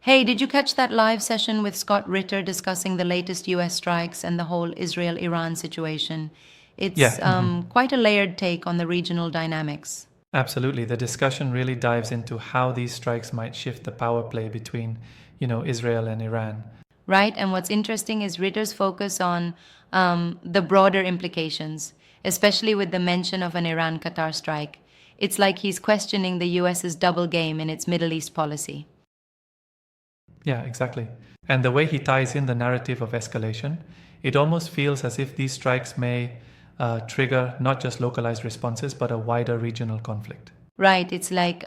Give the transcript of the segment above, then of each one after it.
Hey, did you catch that live session with Scott Ritter discussing the latest US strikes and the whole Israel Iran situation? It's Yeah, mhm. quite a layered take on the regional dynamics, Absolutely. The discussion really dives into how these strikes might shift the power play between, Israel and Iran. right? And what's interesting is Ritter's focus on the broader implications, especially with the mention of an Iran Qatar strike. It's like he's questioning the US's double game in its Middle East policy. Yeah, exactly. And the way he ties in the narrative of escalation, it almost feels as if these strikes may trigger not just localized responses, but a wider regional conflict. Right, it's like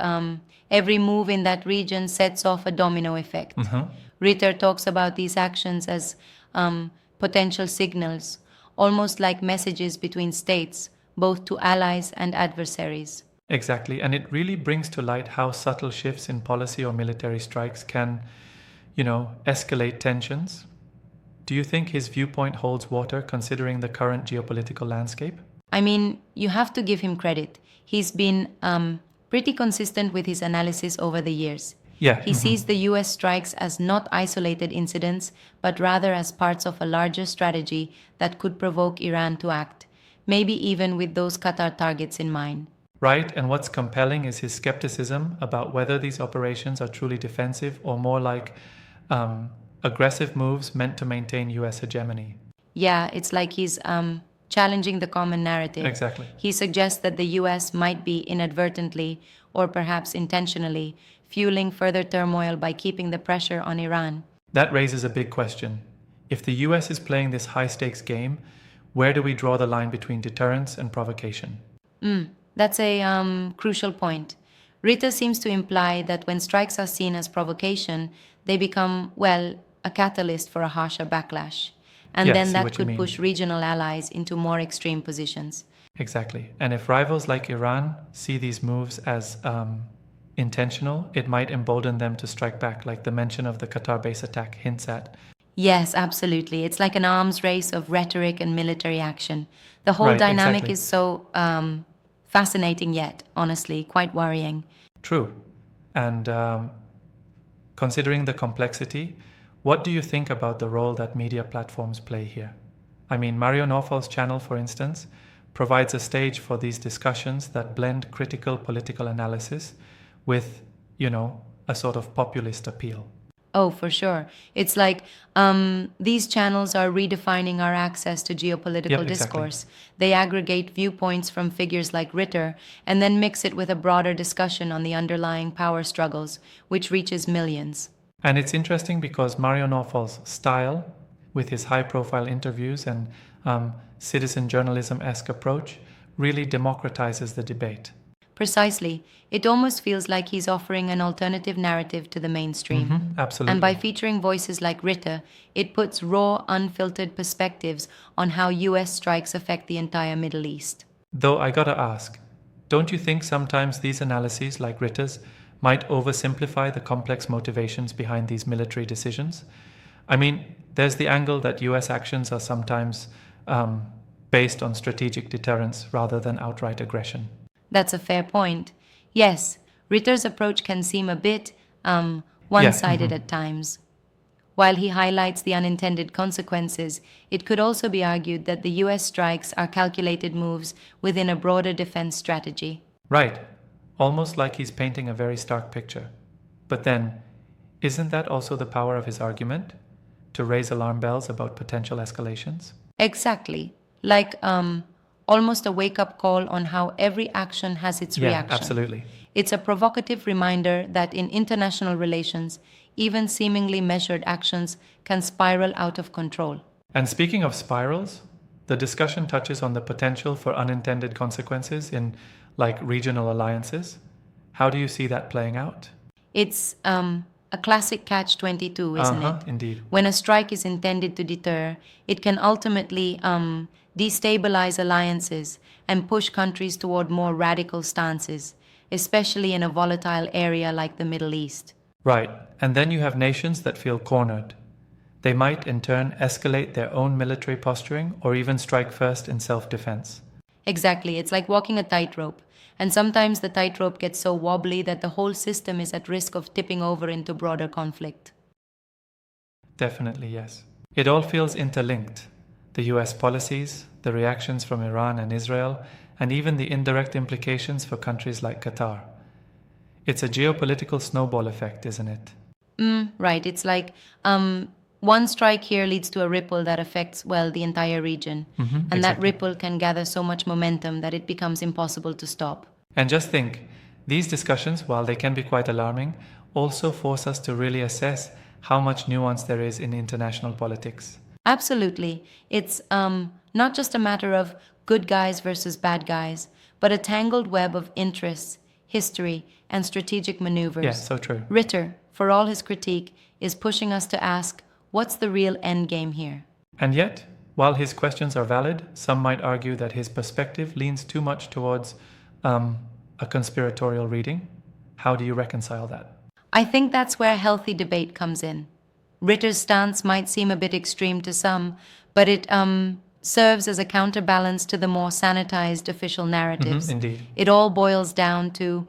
every move in that region sets off a domino effect. Mhm. Ritter talks about these actions as potential signals, almost like messages between states, both to allies and adversaries. Exactly. And it really brings to light how subtle shifts in policy or military strikes can, escalate tensions. Do you think his viewpoint holds water considering the current geopolitical landscape? I mean, you have to give him credit. He's been pretty consistent with his analysis over the years. Yeah. He sees the US strikes as not isolated incidents, but rather as parts of a larger strategy that could provoke Iran to act, maybe even with those Qatar targets in mind. Right, and what's compelling is his skepticism about whether these operations are truly defensive or more like um, aggressive moves meant to maintain US hegemony. Yeah, it's like he's challenging the common narrative. Exactly. He suggests that the US might be inadvertently, or perhaps intentionally, fueling further turmoil by keeping the pressure on Iran. That raises a big question. If the US is playing this high stakes game, where do we draw the line between deterrence and provocation? That's a crucial point. Ritter seems to imply that when strikes are seen as provocation, they become, well, a catalyst for a harsher backlash. And Yeah, then see that what you could mean. push regional allies into more extreme positions. Exactly. And if rivals like Iran see these moves as intentional, it might embolden them to strike back, like the mention of the Qatar base attack hints at. Yes, absolutely. It's like an arms race of rhetoric and military action. The whole Right, dynamic exactly. is so fascinating, yet, honestly, quite worrying. True. And considering the complexity, what do you think about the role that media platforms play here? I mean, Mario Nawfal's channel, for instance, provides a stage for these discussions that blend critical political analysis with, a sort of populist appeal. Oh, for sure. It's like these channels are redefining our access to Yep, geopolitical exactly. discourse. They aggregate viewpoints from figures like Ritter and then mix it with a broader discussion on the underlying power struggles, which reaches millions. And it's interesting because Mario Nawfal's style, with his high profile interviews and citizen journalism esque approach, really democratizes the debate. Precisely. It almost feels like he's offering an alternative narrative to the mainstream. And by Absolutely. featuring voices like Ritter, it puts raw, unfiltered perspectives on how US strikes affect the entire Middle East. Though I gotta ask, don't you think sometimes these analyses, like Ritter's, might oversimplify the complex motivations behind these military decisions? I mean, there's the angle that US actions are sometimes based on strategic deterrence rather than outright aggression. That's a fair point. Yes, Ritter's approach can seem a bit one Yeah, sided at times. While he highlights the unintended consequences, it could also be argued that the US strikes are calculated moves within a broader defense strategy. right. Almost like he's painting a very stark picture. But then, isn't that also the power of his argument? To raise alarm bells about potential escalations? Exactly. Like almost a wake up call on how every action has its Yeah, reaction. absolutely. It's a provocative reminder that in international relations, even seemingly measured actions can spiral out of control. And speaking of spirals, the discussion touches on the potential for unintended consequences in like regional alliances. How do you see that playing out? It's a classic catch 22, isn't Uh-huh, it? indeed. When a strike is intended to deter, it can ultimately destabilize alliances and push countries toward more radical stances, especially in a volatile area like the Middle East. Right. And then you have nations that feel cornered. They might in turn escalate their own military posturing or even strike first in self-defense. Exactly. It's like walking a tightrope. And sometimes the tightrope gets so wobbly that the whole system is at risk of tipping over into broader conflict. Definitely, yes. It all feels interlinked. The US policies, the reactions from Iran and Israel, and even the indirect implications for countries like Qatar. It's a geopolitical snowball effect, isn't it? Right. It's like one strike here leads to a ripple that affects, well, the entire region. And that Exactly. ripple can gather so much momentum that it becomes impossible to stop. And just think, these discussions, while they can be quite alarming, also force us to really assess how much nuance there is in international politics. Absolutely. It's not just a matter of good guys versus bad guys, but a tangled web of interests, history, and strategic Yeah, maneuvers. so true. Ritter, for all his critique, is pushing us to ask what's the real end game here? And yet, while his questions are valid, some might argue that his perspective leans too much towards a conspiratorial reading. How do you reconcile that? I think that's where healthy debate comes in. Ritter's stance might seem a bit extreme to some, but it serves as a counterbalance to the more sanitized official narratives. Indeed. It all boils down to,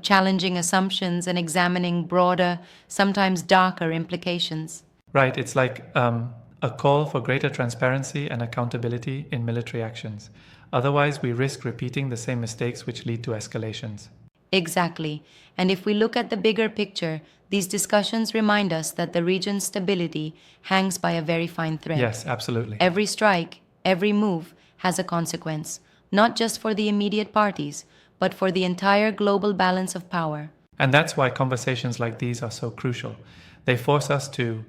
challenging assumptions and examining broader, sometimes darker implications. Right, it's like a call for greater transparency and accountability in military actions. Otherwise, we risk repeating the same mistakes which lead to escalations. Exactly. And if we look at the bigger picture, these discussions remind us that the region's stability hangs by a very fine thread. Yes, absolutely. Every strike, every move has a consequence, not just for the immediate parties, but for the entire global balance of power. And that's why conversations like these are so crucial. They force us to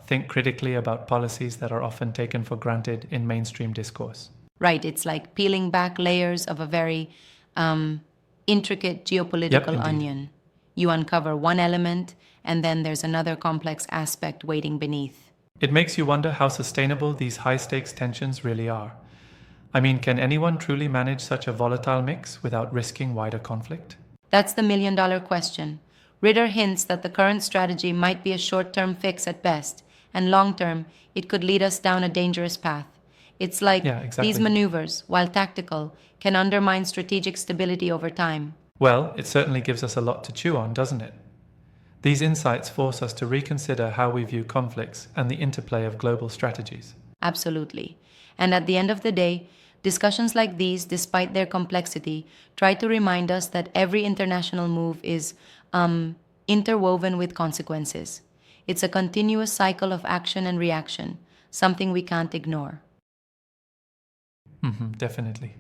think critically about policies that are often taken for granted in mainstream discourse. Right, it's like peeling back layers of a very intricate geopolitical Indeed. onion. You uncover one element, and then there's another complex aspect waiting beneath. It makes you wonder how sustainable these high stakes tensions really are. I mean, can anyone truly manage such a volatile mix without risking wider conflict? That's the million-dollar question. Ritter hints that the current strategy might be a short-term fix at best, and long-term, it could lead us down a dangerous path. It's like Yeah, exactly. these maneuvers, while tactical, can undermine strategic stability over time. Well, it certainly gives us a lot to chew on, doesn't it? These insights force us to reconsider how we view conflicts and the interplay of global strategies. Absolutely. And at the end of the day, discussions like these, despite their complexity, try to remind us that every international move is interwoven with consequences. It's a continuous cycle of action and reaction, something we can't ignore. Definitely.